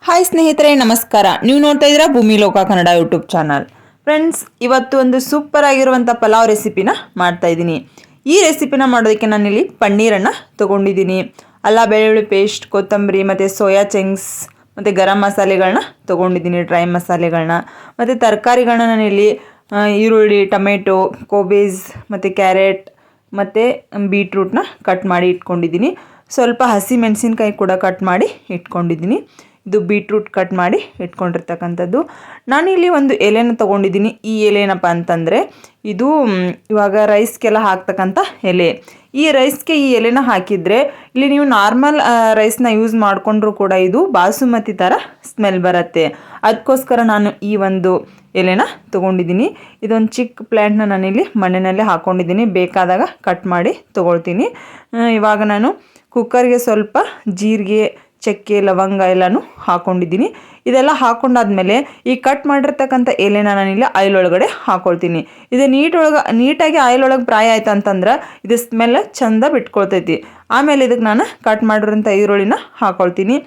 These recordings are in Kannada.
ಹಾಯ್ ಸ್ನೇಹಿತರೆ, ನಮಸ್ಕಾರ. ನೀವು ನೋಡ್ತಾ ಇದ್ದೀರಾ ಭೂಮಿ ಲೋಕ ಕನ್ನಡ ಯೂಟ್ಯೂಬ್ ಚಾನಲ್. ಫ್ರೆಂಡ್ಸ್, ಇವತ್ತು ಒಂದು ಸೂಪರ್ ಆಗಿರುವಂಥ ಪಲಾವ್ ರೆಸಿಪಿನ ಮಾಡ್ತಾ ಇದ್ದೀನಿ. ಈ ರೆಸಿಪಿನ ಮಾಡೋದಕ್ಕೆ ನಾನಿಲ್ಲಿ ಪನ್ನೀರನ್ನು ತೊಗೊಂಡಿದ್ದೀನಿ. ಅಲ್ಲ ಬೆಳ್ಳುಳ್ಳಿ ಪೇಸ್ಟ್, ಕೊತ್ತಂಬರಿ ಮತ್ತು ಸೋಯಾ ಚಂಕ್ಸ್ ಮತ್ತು ಗರಂ ಮಸಾಲೆಗಳನ್ನ ತೊಗೊಂಡಿದ್ದೀನಿ, ಡ್ರೈ ಮಸಾಲೆಗಳನ್ನ. ಮತ್ತು ತರಕಾರಿಗಳನ್ನ ನಾನಿಲ್ಲಿ ಈರುಳ್ಳಿ, ಟೊಮೆಟೊ, ಕೋಬೇಸ್ ಮತ್ತು ಕ್ಯಾರೆಟ್ ಮತ್ತು ಬೀಟ್ರೂಟ್ನ ಕಟ್ ಮಾಡಿ ಇಟ್ಕೊಂಡಿದ್ದೀನಿ. ಸ್ವಲ್ಪ ಹಸಿ ಮೆಣಸಿನ್ಕಾಯಿ ಕೂಡ ಕಟ್ ಮಾಡಿ ಇಟ್ಕೊಂಡಿದ್ದೀನಿ. ಇದು ಬೀಟ್ರೂಟ್ ಕಟ್ ಮಾಡಿ ಇಟ್ಕೊಂಡಿರ್ತಕ್ಕಂಥದ್ದು. ನಾನಿಲ್ಲಿ ಒಂದು ಎಲೆನ ತೊಗೊಂಡಿದ್ದೀನಿ. ಈ ಎಲೆ ಏನಪ್ಪ ಅಂತಂದರೆ, ಇದು ಇವಾಗ ರೈಸ್ಗೆಲ್ಲ ಹಾಕ್ತಕ್ಕಂಥ ಎಲೆ. ಈ ರೈಸ್ಗೆ ಈ ಎಲೆನ ಹಾಕಿದರೆ, ಇಲ್ಲಿ ನೀವು ನಾರ್ಮಲ್ ರೈಸ್ನ ಯೂಸ್ ಮಾಡಿಕೊಂಡ್ರೂ ಕೂಡ ಇದು ಬಾಸುಮತಿ ಥರ ಸ್ಮೆಲ್ ಬರುತ್ತೆ. ಅದಕ್ಕೋಸ್ಕರ ನಾನು ಈ ಒಂದು ಎಲೆನ ತೊಗೊಂಡಿದ್ದೀನಿ. ಇದೊಂದು ಚಿಕ್ಕ ಪ್ಲ್ಯಾಂಟ್ನ ನಾನಿಲ್ಲಿ ಮಣ್ಣಿನಲ್ಲೇ ಹಾಕ್ಕೊಂಡಿದ್ದೀನಿ. ಬೇಕಾದಾಗ ಕಟ್ ಮಾಡಿ ತೊಗೊಳ್ತೀನಿ. ಇವಾಗ ನಾನು ಕುಕ್ಕರ್ಗೆ ಸ್ವಲ್ಪ ಜೀರಿಗೆ, ಚಕ್ಕೆ, ಲವಂಗ ಎಲ್ಲನೂ ಹಾಕ್ಕೊಂಡಿದ್ದೀನಿ. ಇದೆಲ್ಲ ಹಾಕ್ಕೊಂಡಾದ್ಮೇಲೆ ಈ ಕಟ್ ಮಾಡಿರ್ತಕ್ಕಂಥ ಎಲೆನ ನಾನಿಲ್ಲಿ ಆಯಿಲ್ ಒಳಗಡೆ ಹಾಕ್ಕೊಳ್ತೀನಿ. ಇದು ನೀಟಾಗಿ ಆಯಿಲ್ ಒಳಗೆ ಫ್ರೈ ಆಯ್ತು ಅಂತಂದ್ರೆ ಇದು ಸ್ಮೆಲ್ ಚಂದ ಬಿಟ್ಕೊಳ್ತೈತಿ. ಆಮೇಲೆ ಇದಕ್ಕೆ ನಾನು ಕಟ್ ಮಾಡಿರೋಂಥ ಈರುಳ್ಳಿನ ಹಾಕ್ಕೊಳ್ತೀನಿ.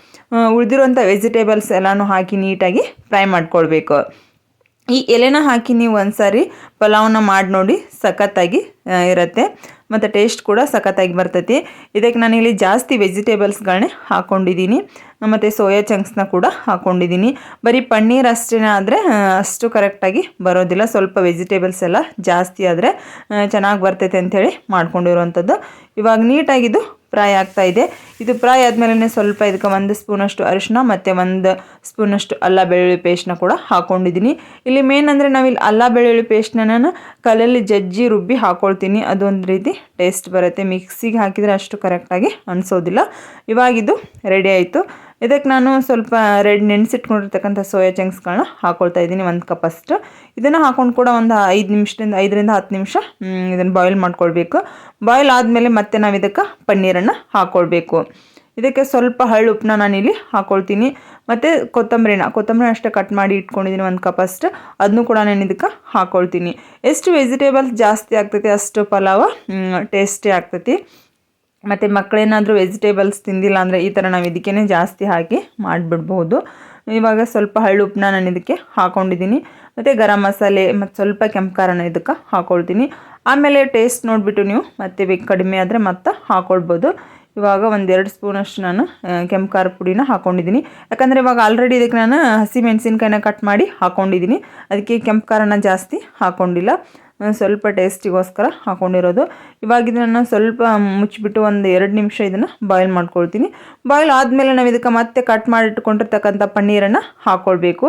ಉಳಿದಿರುವಂಥ ವೆಜಿಟೇಬಲ್ಸ್ ಎಲ್ಲನೂ ಹಾಕಿ ನೀಟಾಗಿ ಫ್ರೈ ಮಾಡ್ಕೊಳ್ಬೇಕು. ಈ ಎಲೆನ ಹಾಕಿ ನೀವು ಒಂದ್ಸಾರಿ ಪಲಾವ್ನ ಮಾಡಿ ನೋಡಿ, ಸಖತ್ತಾಗಿ ಇರುತ್ತೆ ಮತ್ತು ಟೇಸ್ಟ್ ಕೂಡ ಸಖತ್ತಾಗಿ ಬರ್ತೈತಿ. ಇದಕ್ಕೆ ನಾನಿಲ್ಲಿ ಜಾಸ್ತಿ ವೆಜಿಟೇಬಲ್ಸ್ಗಳನ್ನೇ ಹಾಕ್ಕೊಂಡಿದ್ದೀನಿ ಮತ್ತು ಸೋಯಾ ಚಂಕ್ಸ್ನ ಕೂಡ ಹಾಕ್ಕೊಂಡಿದ್ದೀನಿ. ಬರೀ ಪನ್ನೀರ್ ಅಷ್ಟೇ ಆದರೆ ಅಷ್ಟು ಕರೆಕ್ಟಾಗಿ ಬರೋದಿಲ್ಲ. ಸ್ವಲ್ಪ ವೆಜಿಟೇಬಲ್ಸ್ ಎಲ್ಲ ಜಾಸ್ತಿ ಆದರೆ ಚೆನ್ನಾಗಿ ಬರ್ತೈತೆ ಅಂಥೇಳಿ ಮಾಡ್ಕೊಂಡಿರುವಂಥದ್ದು. ಇವಾಗ ನೀಟಾಗಿದ್ದು ಫ್ರೈ ಆಗ್ತಾ ಇದೆ. ಇದು ಫ್ರೈ ಆದಮೇಲೆ ಸ್ವಲ್ಪ ಇದಕ್ಕೆ 1 ಸ್ಪೂನಷ್ಟು ಅರಿಶಿನ ಮತ್ತು 1 ಸ್ಪೂನಷ್ಟು ಅಲ್ಲ ಬೆಳ್ಳುಳ್ಳಿ ಪೇಸ್ಟ್ನ ಕೂಡ ಹಾಕ್ಕೊಂಡಿದ್ದೀನಿ. ಇಲ್ಲಿ ಮೇನ್ ಅಂದರೆ ನಾವಿಲ್ಲಿ ಅಲ್ಲ ಬೆಳ್ಳುಳ್ಳಿ ಪೇಸ್ಟ್ನ ನಾನು ಕಲ್ಲಲ್ಲಿ ಜಜ್ಜಿ ರುಬ್ಬಿ ಹಾಕ್ಕೊಳ್ತೀನಿ. ಅದೊಂದು ರೀತಿ ಟೇಸ್ಟ್ ಬರುತ್ತೆ. ಮಿಕ್ಸಿಗೆ ಹಾಕಿದರೆ ಅಷ್ಟು ಕರೆಕ್ಟಾಗಿ ಅನಿಸೋದಿಲ್ಲ. ಇವಾಗಿದು ರೆಡಿ ಆಯಿತು. ಇದಕ್ಕೆ ನಾನು ಸ್ವಲ್ಪ ನೆನೆಸಿಟ್ಕೊಂಡಿರ್ತಕ್ಕಂಥ ಸೋಯಾ ಚಂಕ್ಸ್ಗಳನ್ನ ಹಾಕ್ಕೊಳ್ತಾ ಇದ್ದೀನಿ, 1 ಕಪ್ ಅಷ್ಟು. ಇದನ್ನು ಹಾಕ್ಕೊಂಡು ಕೂಡ ಒಂದು 5ರಿಂದ 10 ನಿಮಿಷ ಇದನ್ನು ಬಾಯ್ಲ್ ಮಾಡ್ಕೊಳ್ಬೇಕು. ಬಾಯ್ಲ್ ಆದಮೇಲೆ ಮತ್ತೆ ನಾವು ಇದಕ್ಕೆ ಪನ್ನೀರನ್ನು ಹಾಕ್ಕೊಳ್ಬೇಕು. ಇದಕ್ಕೆ ಸ್ವಲ್ಪ ಉಪ್ಪನ್ನ ನಾನಿಲ್ಲಿ ಹಾಕ್ಕೊಳ್ತೀನಿ. ಮತ್ತು ಕೊತ್ತಂಬರಿನ ಅಷ್ಟೇ ಕಟ್ ಮಾಡಿ ಇಟ್ಕೊಂಡಿದ್ದೀನಿ, 1 ಕಪ್ ಅಷ್ಟು. ಅದನ್ನು ಕೂಡ ನಾನು ಇದಕ್ಕೆ ಹಾಕ್ಕೊಳ್ತೀನಿ. ಎಷ್ಟು ವೆಜಿಟೇಬಲ್ಸ್ ಜಾಸ್ತಿ ಆಗ್ತೈತಿ ಅಷ್ಟು ಪಲಾವ್ ಟೇಸ್ಟಿ ಆಗ್ತೈತಿ. ಮತ್ತು ಮಕ್ಕಳೇನಾದರೂ ವೆಜಿಟೇಬಲ್ಸ್ ತಿಂದಿಲ್ಲ ಅಂದರೆ ಈ ಥರ ನಾವು ಇದಕ್ಕೇ ಜಾಸ್ತಿ ಹಾಕಿ ಮಾಡಿಬಿಡ್ಬೋದು. ಇವಾಗ ಸ್ವಲ್ಪ ಉಪ್ಪನ್ನ ನಾನು ಇದಕ್ಕೆ ಹಾಕ್ಕೊಂಡಿದ್ದೀನಿ. ಮತ್ತು ಗರಂ ಮಸಾಲೆ ಮತ್ತು ಸ್ವಲ್ಪ ಕೆಂಪು ಖಾರನ ಇದಕ್ಕೆ ಹಾಕ್ಕೊಳ್ತೀನಿ. ಆಮೇಲೆ ಟೇಸ್ಟ್ ನೋಡಿಬಿಟ್ಟು ನೀವು ಮತ್ತೆ ಬೇಕು ಕಡಿಮೆ ಆದರೆ ಮತ್ತೆ ಹಾಕ್ಕೊಳ್ಬೋದು. ಇವಾಗ 1-2 ಸ್ಪೂನಷ್ಟು ನಾನು ಕೆಂಪು ಖಾರ ಪುಡಿನ ಹಾಕ್ಕೊಂಡಿದ್ದೀನಿ. ಯಾಕಂದರೆ ಇವಾಗ ಆಲ್ರೆಡಿ ಇದಕ್ಕೆ ನಾನು ಹಸಿ ಮೆಣಸಿನ್ಕಾಯಿನ ಕಟ್ ಮಾಡಿ ಹಾಕ್ಕೊಂಡಿದ್ದೀನಿ. ಅದಕ್ಕೆ ಕೆಂಪು ಖಾರನ ಜಾಸ್ತಿ ಹಾಕ್ಕೊಂಡಿಲ್ಲ, ಸ್ವಲ್ಪ ಟೇಸ್ಟಿಗೋಸ್ಕರ ಹಾಕ್ಕೊಂಡಿರೋದು. ಇವಾಗ ಇದನ್ನು ಸ್ವಲ್ಪ ಮುಚ್ಚಿಬಿಟ್ಟು 1-2 ನಿಮಿಷ ಇದನ್ನು ಬಾಯ್ಲ್ ಮಾಡ್ಕೊಳ್ತೀನಿ. ಬಾಯ್ಲ್ ಆದಮೇಲೆ ನಾವು ಇದಕ್ಕೆ ಮತ್ತೆ ಕಟ್ ಮಾಡಿಟ್ಕೊಂಡಿರ್ತಕ್ಕಂಥ ಪನ್ನೀರನ್ನು ಹಾಕ್ಕೊಳ್ಬೇಕು.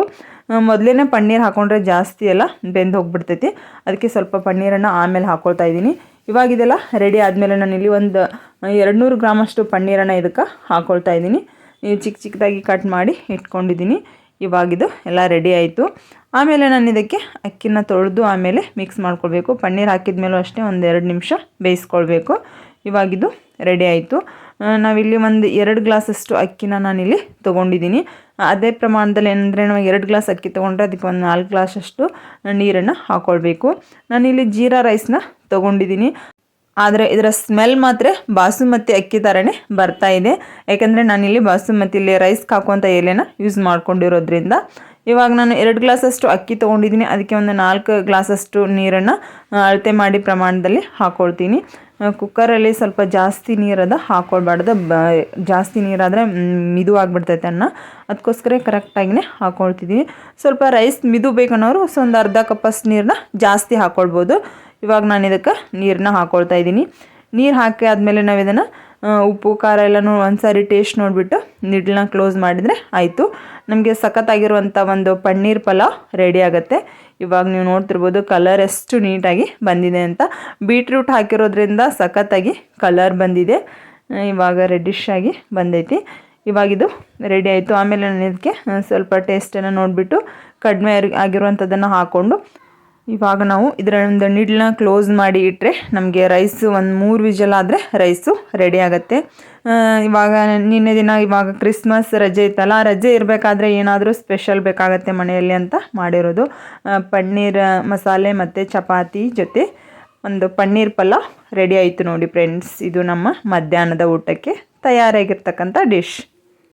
ಮೊದಲೇ ಪನ್ನೀರ್ ಹಾಕ್ಕೊಂಡ್ರೆ ಜಾಸ್ತಿ ಎಲ್ಲ ಬೆಂದು ಹೋಗ್ಬಿಡ್ತೈತಿ. ಅದಕ್ಕೆ ಸ್ವಲ್ಪ ಪನ್ನೀರನ್ನು ಆಮೇಲೆ ಹಾಕ್ಕೊಳ್ತಾ ಇದ್ದೀನಿ. ಇವಾಗ ಇದೆಲ್ಲ ರೆಡಿ ಆದಮೇಲೆ ನಾನಿಲ್ಲಿ ಒಂದು 200 ಗ್ರಾಮಷ್ಟು ಪನ್ನೀರನ್ನು ಇದಕ್ಕೆ ಹಾಕ್ಕೊಳ್ತಾ ಇದ್ದೀನಿ. ಚಿಕ್ಕ ಚಿಕ್ಕದಾಗಿ ಕಟ್ ಮಾಡಿ ಇಟ್ಕೊಂಡಿದ್ದೀನಿ. ಇವಾಗಿದು ಎಲ್ಲ ರೆಡಿ ಆಯಿತು. ಆಮೇಲೆ ನಾನು ಇದಕ್ಕೆ ಅಕ್ಕಿನ ತೊಳೆದು ಆಮೇಲೆ ಮಿಕ್ಸ್ ಮಾಡ್ಕೊಳ್ಬೇಕು. ಪನ್ನೀರ್ ಹಾಕಿದ ಮೇಲೂ ಅಷ್ಟೇ 1-2 ನಿಮಿಷ ಬೇಯಿಸ್ಕೊಳ್ಬೇಕು. ಇವಾಗಿದು ರೆಡಿ ಆಯಿತು. ನಾವಿಲ್ಲಿ 2 ಗ್ಲಾಸಷ್ಟು ಅಕ್ಕಿನ ನಾನಿಲ್ಲಿ ತೊಗೊಂಡಿದ್ದೀನಿ. ಅದೇ ಪ್ರಮಾಣದಲ್ಲಿ ಏನಂದರೆ ನಾವು 2 ಗ್ಲಾಸ್ ಅಕ್ಕಿ ತೊಗೊಂಡ್ರೆ ಅದಕ್ಕೆ 4 ಗ್ಲಾಸಷ್ಟು ನೀರನ್ನು ಹಾಕ್ಕೊಳ್ಬೇಕು. ನಾನಿಲ್ಲಿ ಜೀರಾ ರೈಸ್ನ ತೊಗೊಂಡಿದ್ದೀನಿ. ಆದರೆ ಇದರ ಸ್ಮೆಲ್ ಮಾತ್ರ ಬಾಸುಮತಿ ಅಕ್ಕಿ ಥರನೇ ಬರ್ತಾ ಇದೆ. ಯಾಕೆಂದರೆ ನಾನಿಲ್ಲಿ ಬಾಸುಮತಿಲಿ ರೈಸ್ಗೆ ಹಾಕುವಂಥ ಎಲೆನ ಯೂಸ್ ಮಾಡ್ಕೊಂಡಿರೋದ್ರಿಂದ. ಇವಾಗ ನಾನು 2 ಗ್ಲಾಸಷ್ಟು ಅಕ್ಕಿ ತೊಗೊಂಡಿದ್ದೀನಿ. ಅದಕ್ಕೆ 4 ಗ್ಲಾಸಷ್ಟು ನೀರನ್ನು ಅಳತೆ ಮಾಡಿ ಪ್ರಮಾಣದಲ್ಲಿ ಹಾಕ್ಕೊಳ್ತೀನಿ. ಕುಕ್ಕರಲ್ಲಿ ಸ್ವಲ್ಪ ಜಾಸ್ತಿ ನೀರದ ಹಾಕ್ಕೊಳ್ಬಾರ್ದು. ಜಾಸ್ತಿ ನೀರಾದರೆ ಮಿದುವಾಗಿಬಿಡ್ತೈತೆ ಅನ್ನ. ಅದಕ್ಕೋಸ್ಕರ ಕರೆಕ್ಟಾಗಿಯೇ ಹಾಕ್ಕೊಳ್ತಿದ್ದೀನಿ. ಸ್ವಲ್ಪ ರೈಸ್ ಮಿದು ಬೇಕನ್ನೋರು ಒಂದು ಅರ್ಧ ಕಪ್ಪಷ್ಟು ನೀರನ್ನ ಜಾಸ್ತಿ ಹಾಕ್ಕೊಳ್ಬೋದು. ಇವಾಗ ನಾನು ಇದಕ್ಕೆ ನೀರನ್ನ ಹಾಕ್ಕೊಳ್ತಾ ಇದ್ದೀನಿ. ನೀರು ಹಾಕಿ ಆದಮೇಲೆ ನಾವು ಇದನ್ನು ಉಪ್ಪು ಖಾರ ಎಲ್ಲನೂ ಒಂದ್ಸಾರಿ ಟೇಸ್ಟ್ ನೋಡಿಬಿಟ್ಟು ನಿಡ್ಲನ್ನ ಕ್ಲೋಸ್ ಮಾಡಿದರೆ ಆಯಿತು. ನಮಗೆ ಸಖತ್ತಾಗಿರುವಂಥ ಒಂದು ಪನ್ನೀರ್ ಪಲಾವ್ ರೆಡಿ ಆಗುತ್ತೆ. ಇವಾಗ ನೀವು ನೋಡ್ತಿರ್ಬೋದು ಕಲರ್ ಎಷ್ಟು ನೀಟಾಗಿ ಬಂದಿದೆ ಅಂತ. ಬೀಟ್ರೂಟ್ ಹಾಕಿರೋದ್ರಿಂದ ಸಖತ್ತಾಗಿ ಕಲರ್ ಬಂದಿದೆ. ಇವಾಗ ರೆಡ್ಡಿಶ್ ಆಗಿ ಬಂದೈತಿ. ಇವಾಗಿದು ರೆಡಿ ಆಯಿತು. ಆಮೇಲೆ ನಾನು ಇದಕ್ಕೆ ಸ್ವಲ್ಪ ಟೇಸ್ಟನ್ನು ನೋಡಿಬಿಟ್ಟು ಕಡಿಮೆ ಆಗಿರುವಂಥದ್ದನ್ನು ಹಾಕ್ಕೊಂಡು ಇವಾಗ ನಾವು ಇದರ ಒಂದು ನಿಡ್ಲನ್ನ ಕ್ಲೋಸ್ ಮಾಡಿ ಇಟ್ಟರೆ ನಮಗೆ ರೈಸು 3 ವಿಜಲ್ ಆದರೆ ರೈಸು ರೆಡಿ ಆಗುತ್ತೆ. ಇವಾಗ ನಿನ್ನೆ ದಿನ ಇವಾಗ ಕ್ರಿಸ್ಮಸ್ ರಜೆ ಇತ್ತಲ್ಲ, ರಜೆ ಇರಬೇಕಾದ್ರೆ ಏನಾದರೂ ಸ್ಪೆಷಲ್ ಬೇಕಾಗತ್ತೆ ಮನೆಯಲ್ಲಿ ಅಂತ ಮಾಡಿರೋದು. ಪನ್ನೀರ್ ಮಸಾಲೆ ಮತ್ತು ಚಪಾತಿ ಜೊತೆ ಒಂದು ಪನ್ನೀರ್ ಪಲಾವ್ ರೆಡಿ ಆಯಿತು ನೋಡಿ ಫ್ರೆಂಡ್ಸ್. ಇದು ನಮ್ಮ ಮಧ್ಯಾಹ್ನದ ಊಟಕ್ಕೆ ತಯಾರಾಗಿರ್ತಕ್ಕಂಥ ಡಿಶ್.